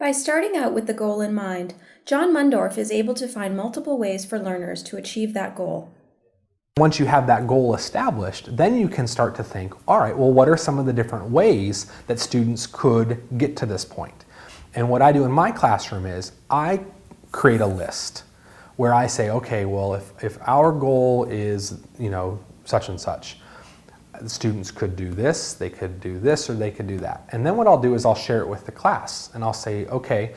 By starting out with the goal in mind, John Mundorf is able to find multiple ways for learners to achieve that goal. Once you have that goal established, then you can start to think, all right, well, what are some of the different ways that students could get to this point? And what I do in my classroom is I create a list where I say, okay, well, if our goal is, such and such, the students could do this, they could do this, or they could do that. And then what I'll do is I'll share it with the class, and I'll say, okay,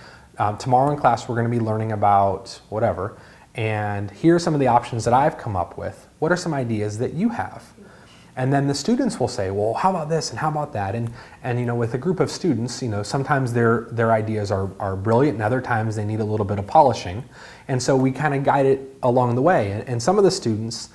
tomorrow in class we're going to be learning about whatever, and here are some of the options that I've come up with. What are some ideas that you have? And then the students will say, well, how about this and how about that? And with a group of students, sometimes their ideas are brilliant, and other times they need a little bit of polishing. And so we kind of guide it along the way. And some of the students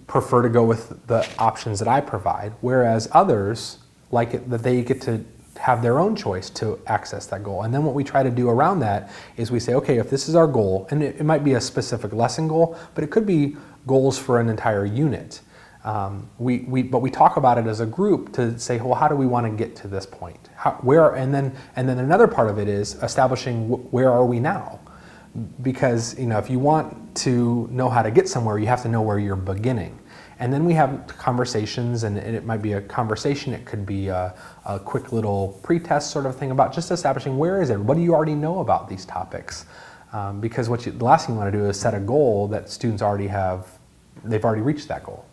prefer to go with the options that I provide, whereas others like it that they get to have their own choice to access that goal. And then what we try to do around that is we say, okay, if this is our goal, and it might be a specific lesson goal, but it could be goals for an entire unit. But we talk about it as a group to say, well, how do we want to get to this point? And then another part of it is establishing where are we now? Because if you want to know how to get somewhere, you have to know where you're beginning. And then we have conversations, and it might be a conversation, it could be a quick little pre-test sort of thing about just establishing where is it, what do you already know about these topics? Because the last thing you want to do is set a goal that students they've already reached that goal.